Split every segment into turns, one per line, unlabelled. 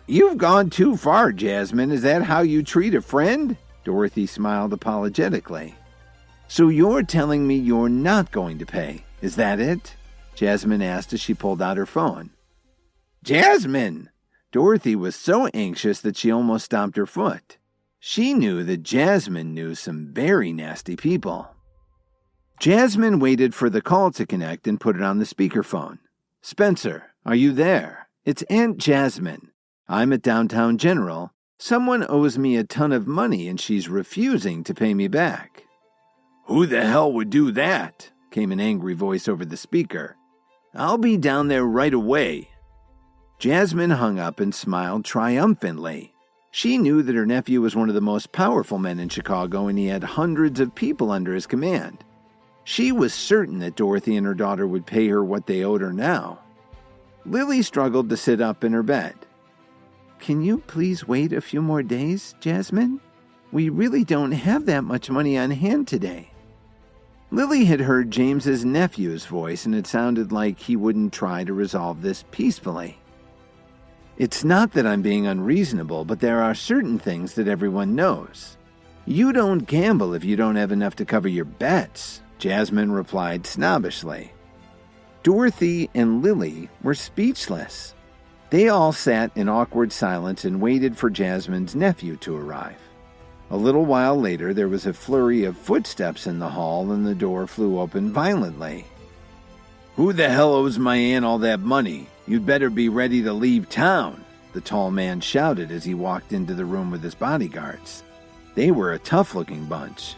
You've gone too far, Jasmine. Is that how you treat a friend? Dorothy smiled apologetically. So you're telling me you're not going to pay, is that it? Jasmine asked as she pulled out her phone. Jasmine! Dorothy was so anxious that she almost stomped her foot. She knew that Jasmine knew some very nasty people. Jasmine waited for the call to connect and put it on the speakerphone. Spencer, are you there? It's Aunt Jasmine. I'm at Downtown General. Someone owes me a ton of money and she's refusing to pay me back. Who the hell would do that? Came an angry voice over the speaker. I'll be down there right away. Jasmine hung up and smiled triumphantly. She knew that her nephew was one of the most powerful men in Chicago and he had hundreds of people under his command. She was certain that Dorothy and her daughter would pay her what they owed her now. Lily struggled to sit up in her bed. Can you please wait a few more days, Jasmine? We really don't have that much money on hand today. Lily had heard James's nephew's voice and it sounded like he wouldn't try to resolve this peacefully. It's not that I'm being unreasonable, but there are certain things that everyone knows. You don't gamble if you don't have enough to cover your bets, Jasmine replied snobbishly. Dorothy and Lily were speechless. They all sat in awkward silence and waited for Jasmine's nephew to arrive. A little while later, there was a flurry of footsteps in the hall and the door flew open violently. Who the hell owes my aunt all that money? You'd better be ready to leave town, the tall man shouted as he walked into the room with his bodyguards. They were a tough-looking bunch.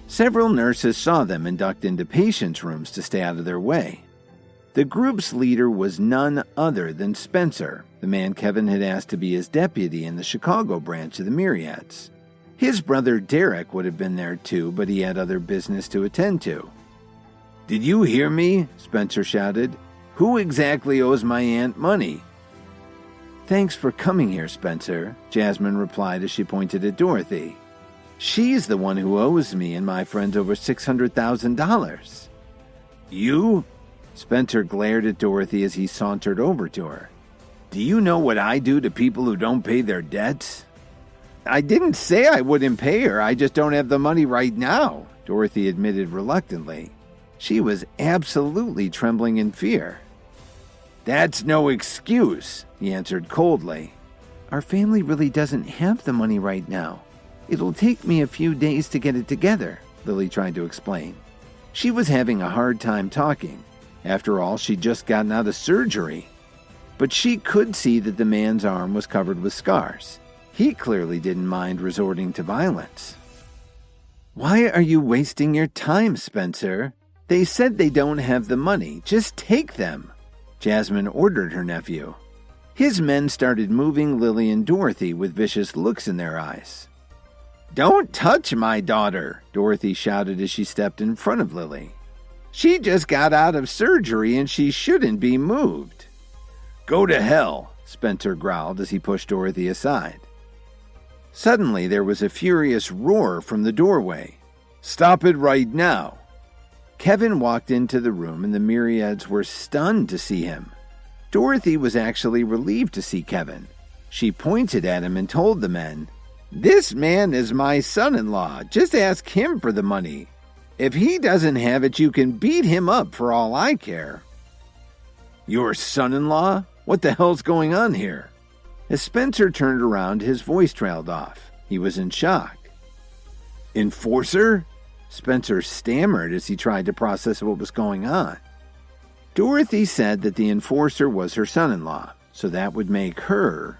Several nurses saw them and ducked into patients' rooms to stay out of their way. The group's leader was none other than Spencer, the man Kevin had asked to be his deputy in the Chicago branch of the Myriads. His brother Derek would have been there too, but he had other business to attend to. Did you hear me? Spencer shouted. Who exactly owes my aunt money? Thanks for coming here, Spencer, Jasmine replied as she pointed at Dorothy. She's the one who owes me and my friends over $600,000. You? Spencer glared at Dorothy as he sauntered over to her. Do you know what I do to people who don't pay their debts? I didn't say I wouldn't pay her, I just don't have the money right now, Dorothy admitted reluctantly. She was absolutely trembling in fear. That's no excuse, he answered coldly. Our family really doesn't have the money right now. It'll take me a few days to get it together, Lily tried to explain. She was having a hard time talking. After all, she'd just gotten out of surgery. But she could see that the man's arm was covered with scars. He clearly didn't mind resorting to violence. Why are you wasting your time, Spencer? They said they don't have the money. Just take them, Jasmine ordered her nephew. His men started moving Lily and Dorothy with vicious looks in their eyes. Don't touch my daughter, Dorothy shouted as she stepped in front of Lily. She just got out of surgery and she shouldn't be moved. Go to hell, Spencer growled as he pushed Dorothy aside. Suddenly there was a furious roar from the doorway. Stop it right now. Kevin walked into the room and the Myriads were stunned to see him. Dorothy was actually relieved to see Kevin. She pointed at him and told the men, This man is my son-in-law. Just ask him for the money. If he doesn't have it, you can beat him up for all I care. Your son-in-law? What the hell's going on here? As Spencer turned around, his voice trailed off. He was in shock. Enforcer? Spencer stammered as he tried to process what was going on. Dorothy said that the enforcer was her son-in-law, so that would make her.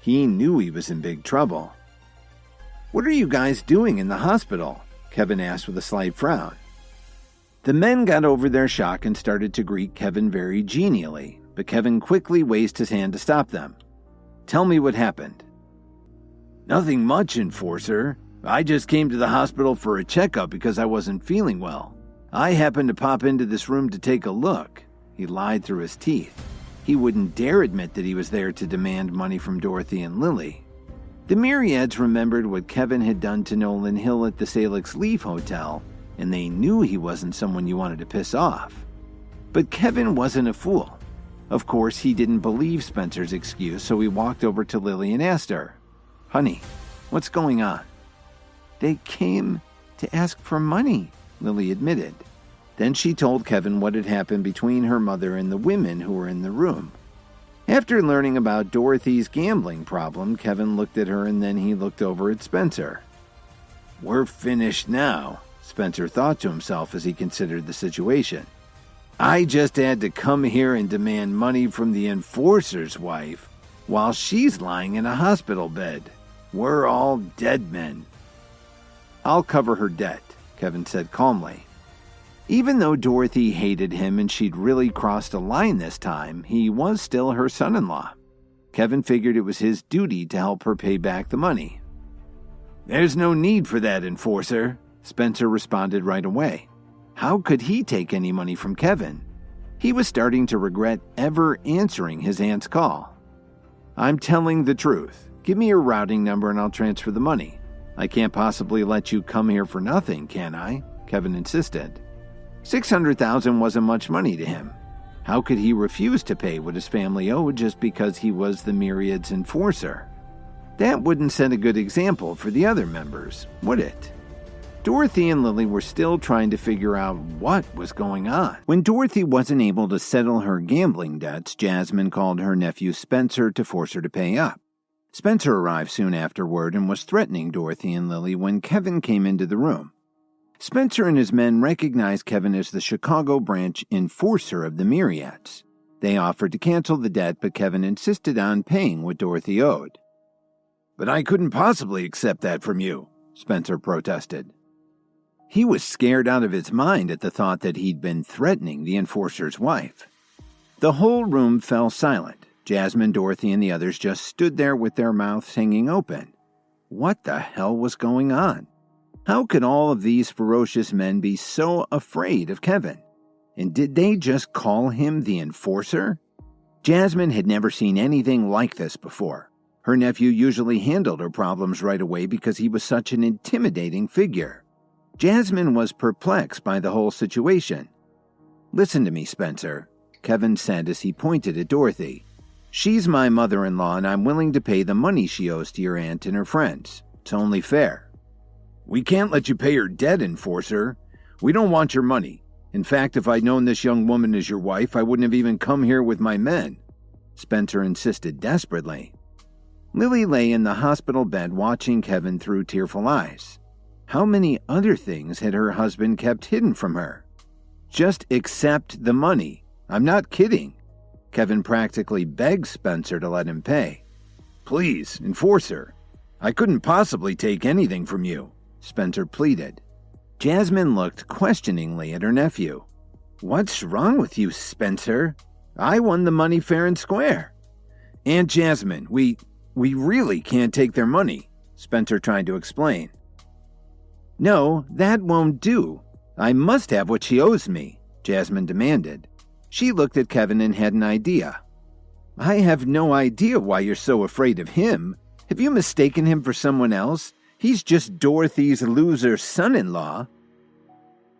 He knew he was in big trouble. What are you guys doing in the hospital? Kevin asked with a slight frown. The men got over their shock and started to greet Kevin very genially, but Kevin quickly raised his hand to stop them. Tell me what happened. Nothing much, Enforcer. I just came to the hospital for a checkup because I wasn't feeling well. I happened to pop into this room to take a look. He lied through his teeth. He wouldn't dare admit that he was there to demand money from Dorothy and Lily. The Myriads remembered what Kevin had done to Nolan Hill at the Salix Leaf Hotel, and they knew he wasn't someone you wanted to piss off. But Kevin wasn't a fool. Of course, he didn't believe Spencer's excuse, so he walked over to Lily and asked her, "Honey, what's going on?" "They came to ask for money," Lily admitted. Then she told Kevin what had happened between her mother and the women who were in the room. After learning about Dorothy's gambling problem, Kevin looked at her and then he looked over at Spencer. "We're finished now," Spencer thought to himself as he considered the situation. "I just had to come here and demand money from the enforcer's wife while she's lying in a hospital bed. We're all dead men." "I'll cover her debt," Kevin said calmly. Even though Dorothy hated him and she'd really crossed a line this time, he was still her son-in-law. Kevin figured it was his duty to help her pay back the money. "There's no need for that, enforcer," Spencer responded right away. How could he take any money from Kevin? He was starting to regret ever answering his aunt's call. "I'm telling the truth. Give me your routing number and I'll transfer the money. I can't possibly let you come here for nothing, can I?" Kevin insisted. $600,000 wasn't much money to him. How could he refuse to pay what his family owed just because he was the Myriads Enforcer? That wouldn't set a good example for the other members, would it? Dorothy and Lily were still trying to figure out what was going on. When Dorothy wasn't able to settle her gambling debts, Jasmine called her nephew Spencer to force her to pay up. Spencer arrived soon afterward and was threatening Dorothy and Lily when Kevin came into the room. Spencer and his men recognized Kevin as the Chicago branch enforcer of the Myriads. They offered to cancel the debt, but Kevin insisted on paying what Dorothy owed. "But I couldn't possibly accept that from you," Spencer protested. He was scared out of his mind at the thought that he'd been threatening the enforcer's wife. The whole room fell silent. Jasmine, Dorothy, and the others just stood there with their mouths hanging open. What the hell was going on? How could all of these ferocious men be so afraid of Kevin? And did they just call him the enforcer? Jasmine had never seen anything like this before. Her nephew usually handled her problems right away because he was such an intimidating figure. Jasmine was perplexed by the whole situation. "Listen to me, Spencer," Kevin said as he pointed at Dorothy. "She's my mother-in-law and I'm willing to pay the money she owes to your aunt and her friends. It's only fair." "We can't let you pay your debt, enforcer. We don't want your money. In fact, if I'd known this young woman is your wife, I wouldn't have even come here with my men," Spencer insisted desperately. Lily lay in the hospital bed watching Kevin through tearful eyes. How many other things had her husband kept hidden from her? "Just accept the money. I'm not kidding." Kevin practically begged Spencer to let him pay. "Please, enforcer. I couldn't possibly take anything from you," Spencer pleaded. Jasmine looked questioningly at her nephew. "What's wrong with you, Spencer? I won the money fair and square." "Aunt Jasmine, we really can't take their money," Spencer tried to explain. "No, that won't do. I must have what she owes me," Jasmine demanded. She looked at Kevin and had an idea. "I have no idea why you're so afraid of him. Have you mistaken him for someone else? He's just Dorothy's loser son-in-law."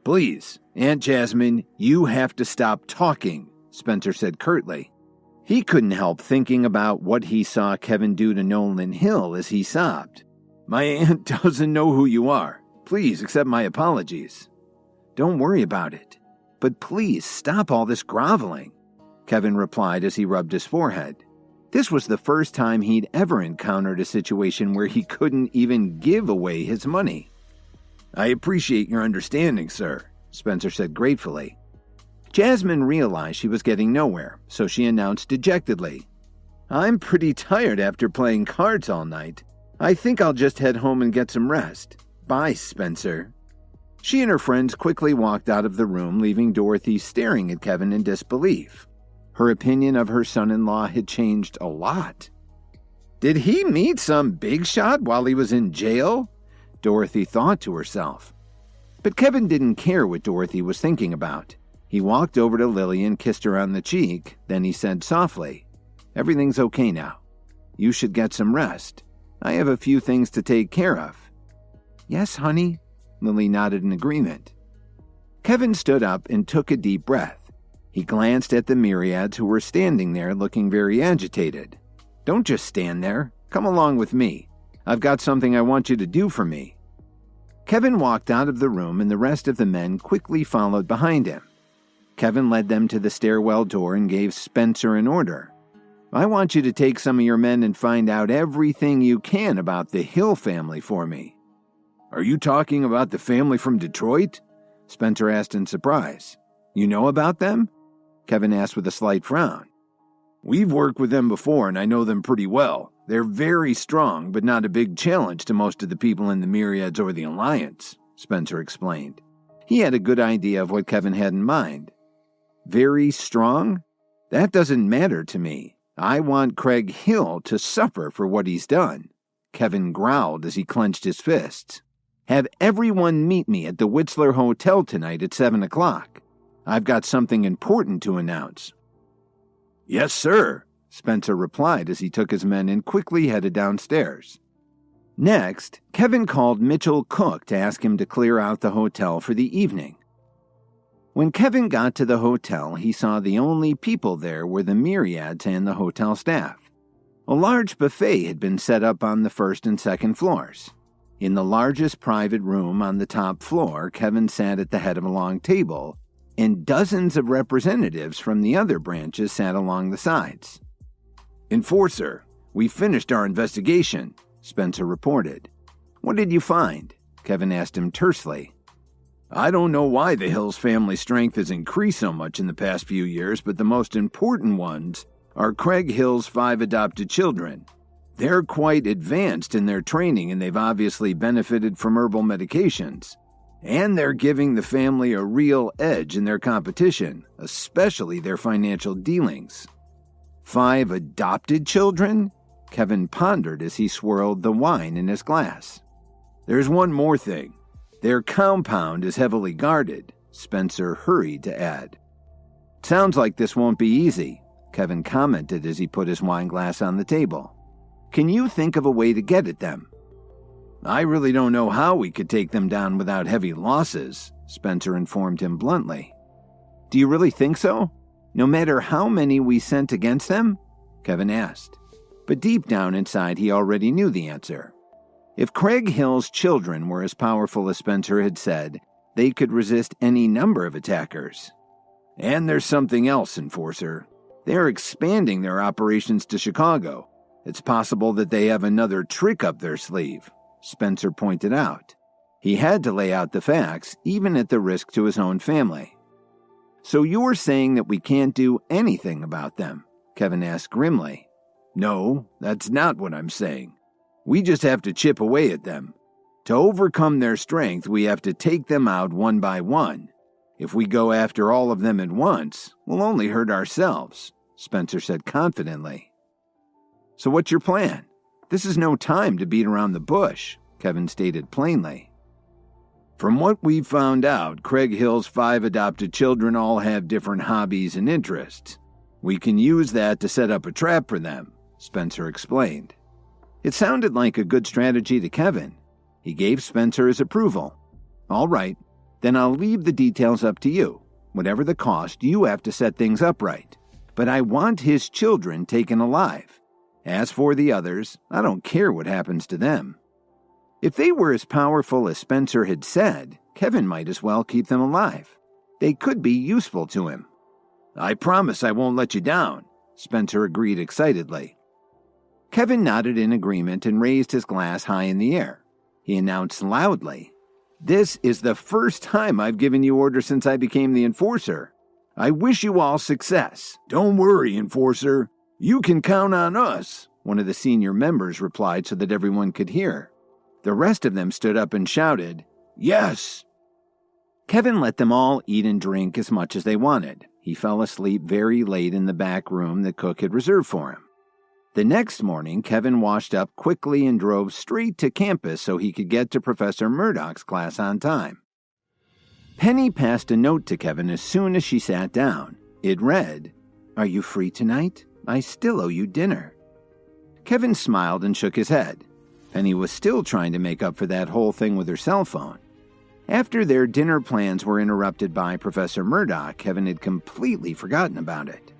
"Please, Aunt Jasmine, you have to stop talking," Spencer said curtly. He couldn't help thinking about what he saw Kevin do to Nolan Hill as he sobbed. "My aunt doesn't know who you are. Please accept my apologies." "Don't worry about it. But please stop all this groveling," Kevin replied as he rubbed his forehead. This was the first time he'd ever encountered a situation where he couldn't even give away his money. "I appreciate your understanding, sir," Spencer said gratefully. Jasmine realized she was getting nowhere, so she announced dejectedly, "I'm pretty tired after playing cards all night. I think I'll just head home and get some rest. Bye, Spencer." She and her friends quickly walked out of the room, leaving Dorothy staring at Kevin in disbelief. Her opinion of her son-in-law had changed a lot. Did he meet some big shot while he was in jail? Dorothy thought to herself. But Kevin didn't care what Dorothy was thinking about. He walked over to Lily and kissed her on the cheek. Then he said softly, "Everything's okay now. You should get some rest. I have a few things to take care of." "Yes, honey," Lily nodded in agreement. Kevin stood up and took a deep breath. He glanced at the Myriads who were standing there looking very agitated. "Don't just stand there. Come along with me. I've got something I want you to do for me." Kevin walked out of the room and the rest of the men quickly followed behind him. Kevin led them to the stairwell door and gave Spencer an order. "I want you to take some of your men and find out everything you can about the Hill family for me." "Are you talking about the family from Detroit?" Spencer asked in surprise. "You know about them?" Kevin asked with a slight frown. "We've worked with them before and I know them pretty well. They're very strong, but not a big challenge to most of the people in the Myriads or the Alliance," Spencer explained. He had a good idea of what Kevin had in mind. "Very strong? That doesn't matter to me. I want Craig Hill to suffer for what he's done," Kevin growled as he clenched his fists. "Have everyone meet me at the Whistler Hotel tonight at 7 o'clock. I've got something important to announce." "Yes, sir," Spencer replied as he took his men and quickly headed downstairs. Next, Kevin called Mitchell Cook to ask him to clear out the hotel for the evening. When Kevin got to the hotel, he saw the only people there were the Myriads and the hotel staff. A large buffet had been set up on the first and second floors. In the largest private room on the top floor, Kevin sat at the head of a long table, and dozens of representatives from the other branches sat along the sides. "Enforcer, we finished our investigation," Spencer reported. "What did you find?" Kevin asked him tersely. "I don't know why the Hills family strength has increased so much in the past few years, but the most important ones are Craig Hill's 5 adopted children. They're quite advanced in their training and they've obviously benefited from herbal medications. And they're giving the family a real edge in their competition, especially their financial dealings." 5 adopted children? Kevin pondered as he swirled the wine in his glass. "There's one more thing. Their compound is heavily guarded," Spencer hurried to add. "Sounds like this won't be easy," Kevin commented as he put his wine glass on the table. "Can you think of a way to get at them?" "I really don't know how we could take them down without heavy losses," Spencer informed him bluntly. "Do you really think so? No matter how many we sent against them?" Kevin asked. But deep down inside, he already knew the answer. If Craig Hill's children were as powerful as Spencer had said, they could resist any number of attackers. "And there's something else, Enforcer. They're expanding their operations to Chicago. It's possible that they have another trick up their sleeve," Spencer pointed out. He had to lay out the facts, even at the risk to his own family. "So you're saying that we can't do anything about them?" Kevin asked grimly. "No, that's not what I'm saying. We just have to chip away at them. To overcome their strength, we have to take them out one by one. If we go after all of them at once, we'll only hurt ourselves," Spencer said confidently. "So what's your plan? This is no time to beat around the bush," Kevin stated plainly. "From what we've found out, Craig Hill's 5 adopted children all have different hobbies and interests. We can use that to set up a trap for them," Spencer explained. It sounded like a good strategy to Kevin. He gave Spencer his approval. "All right, then I'll leave the details up to you. Whatever the cost, you have to set things up right. But I want his children taken alive. As for the others, I don't care what happens to them." If they were as powerful as Spencer had said, Kevin might as well keep them alive. They could be useful to him. "I promise I won't let you down," Spencer agreed excitedly. Kevin nodded in agreement and raised his glass high in the air. He announced loudly, "This is the first time I've given you orders since I became the Enforcer. I wish you all success." "Don't worry, Enforcer. You can count on us," one of the senior members replied so that everyone could hear. The rest of them stood up and shouted, "Yes!" Kevin let them all eat and drink as much as they wanted. He fell asleep very late in the back room that Cook had reserved for him. The next morning, Kevin washed up quickly and drove straight to campus so he could get to Professor Murdoch's class on time. Penny passed a note to Kevin as soon as she sat down. It read, "Are you free tonight? I still owe you dinner." Kevin smiled and shook his head. Penny was still trying to make up for that whole thing with her cell phone. After their dinner plans were interrupted by Professor Murdoch, Kevin had completely forgotten about it.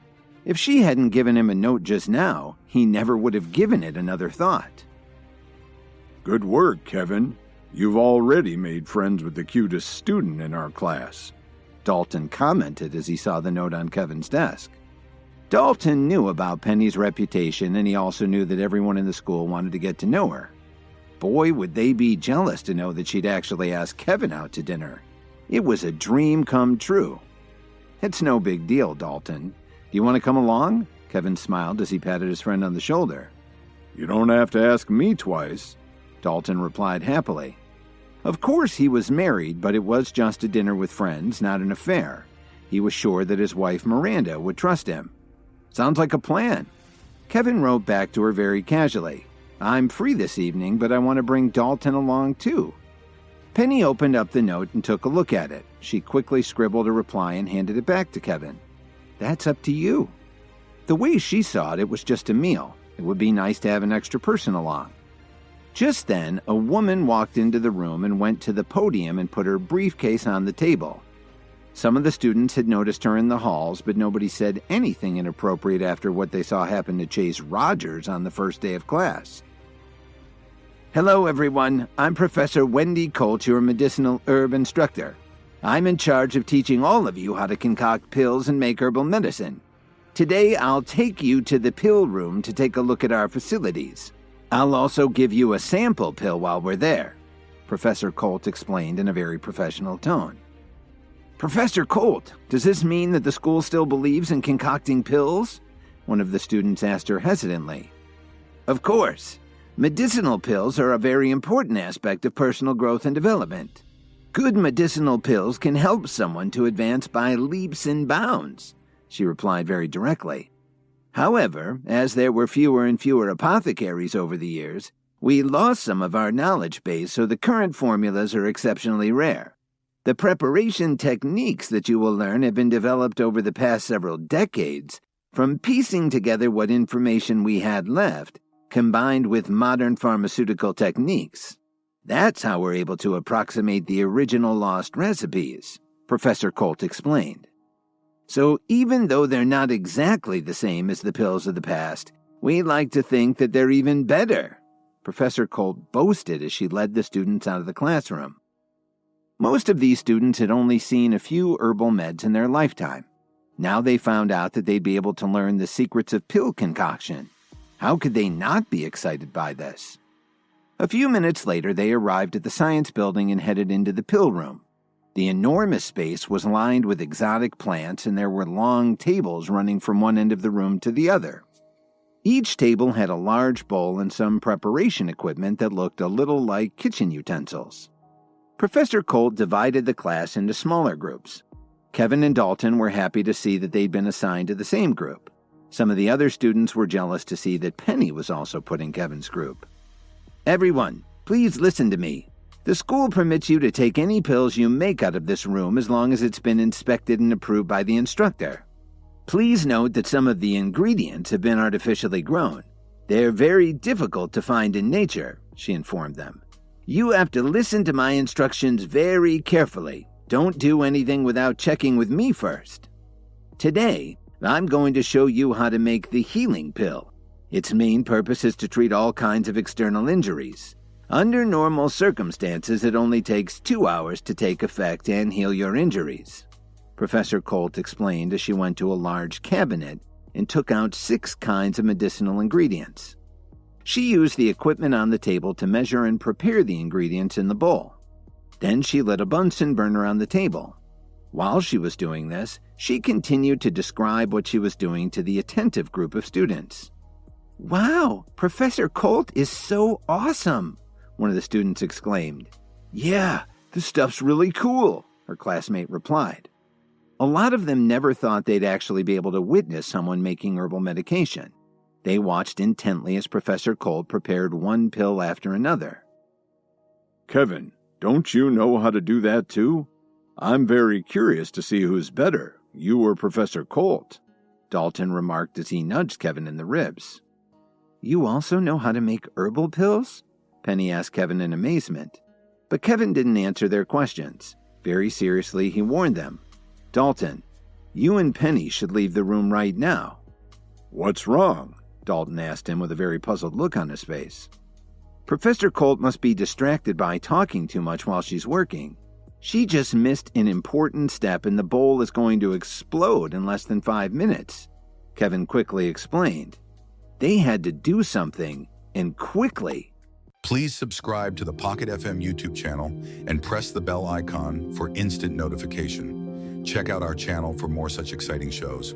If she hadn't given him a note just now, he never would have given it another thought.
Good work, Kevin. You've already made friends with the cutest student in our class,
Dalton commented as he saw the note on Kevin's desk. Dalton knew about Penny's reputation, and he also knew that everyone in the school wanted to get to know her. Boy, would they be jealous to know that she'd actually asked Kevin out to dinner. It was a dream come true. It's no big deal, Dalton. Do you want to come along? Kevin smiled as he patted his friend on the shoulder.
You don't have to ask me twice,
Dalton replied happily. Of course he was married, but it was just a dinner with friends, not an affair. He was sure that his wife Miranda would trust him. Sounds like a plan. Kevin wrote back to her very casually. I'm free this evening, but I want to bring Dalton along too. Penny opened up the note and took a look at it. She quickly scribbled a reply and handed it back to Kevin. That's up to you. The way she saw it, it was just a meal. It would be nice to have an extra person along. Just then, a woman walked into the room and went to the podium and put her briefcase on the table. Some of the students had noticed her in the halls, but nobody said anything inappropriate after what they saw happen to Chase Rogers on the first day of class. Hello, everyone. I'm Professor Wendy Colt, your medicinal herb instructor. I'm in charge of teaching all of you how to concoct pills and make herbal medicine. Today, I'll take you to the pill room to take a look at our facilities. I'll also give you a sample pill while we're there, Professor Colt explained in a very professional tone. Professor Colt, does this mean that the school still believes in concocting pills? One of the students asked her hesitantly. Of course. Medicinal pills are a very important aspect of personal growth and development. Good medicinal pills can help someone to advance by leaps and bounds, she replied very directly. However, as there were fewer and fewer apothecaries over the years, we lost some of our knowledge base, so the current formulas are exceptionally rare. The preparation techniques that you will learn have been developed over the past several decades, from piecing together what information we had left, combined with modern pharmaceutical techniques. That's how we're able to approximate the original lost recipes, Professor Colt explained. So even though they're not exactly the same as the pills of the past, we like to think that they're even better, Professor Colt boasted as she led the students out of the classroom. Most of these students had only seen a few herbal meds in their lifetime. Now they found out that they'd be able to learn the secrets of pill concoction. How could they not be excited by this? A few minutes later, they arrived at the science building and headed into the pill room. The enormous space was lined with exotic plants, and there were long tables running from one end of the room to the other. Each table had a large bowl and some preparation equipment that looked a little like kitchen utensils. Professor Colt divided the class into smaller groups. Kevin and Dalton were happy to see that they'd been assigned to the same group. Some of the other students were jealous to see that Penny was also put in Kevin's group. Everyone, please listen to me. The school permits you to take any pills you make out of this room as long as it's been inspected and approved by the instructor. Please note that some of the ingredients have been artificially grown. They're very difficult to find in nature, she informed them. You have to listen to my instructions very carefully. Don't do anything without checking with me first. Today, I'm going to show you how to make the healing pill. Its main purpose is to treat all kinds of external injuries. Under normal circumstances, it only takes 2 hours to take effect and heal your injuries, Professor Colt explained as she went to a large cabinet and took out 6 kinds of medicinal ingredients. She used the equipment on the table to measure and prepare the ingredients in the bowl. Then she lit a Bunsen burner on the table. While she was doing this, she continued to describe what she was doing to the attentive group of students. Wow, Professor Colt is so awesome, one of the students exclaimed. Yeah, this stuff's really cool, her classmate replied. A lot of them never thought they'd actually be able to witness someone making herbal medication. They watched intently as Professor Colt prepared one pill after another.
Kevin, don't you know how to do that too? I'm very curious to see who's better, you or Professor Colt, Dalton remarked as he nudged Kevin in the ribs. You also know how to make herbal pills? Penny asked Kevin in amazement.
But Kevin didn't answer their questions. Very seriously, he warned them. Dalton, you and Penny should leave the room right now.
What's wrong?
Dalton asked him with a very puzzled look on his face. Professor Colt must be distracted by talking too much while she's working. She just missed an important step and the bowl is going to explode in less than 5 minutes, Kevin quickly explained. They had to do something, and quickly.
Please subscribe to the Pocket FM YouTube channel and press the bell icon for instant notification. Check out our channel for more such exciting shows.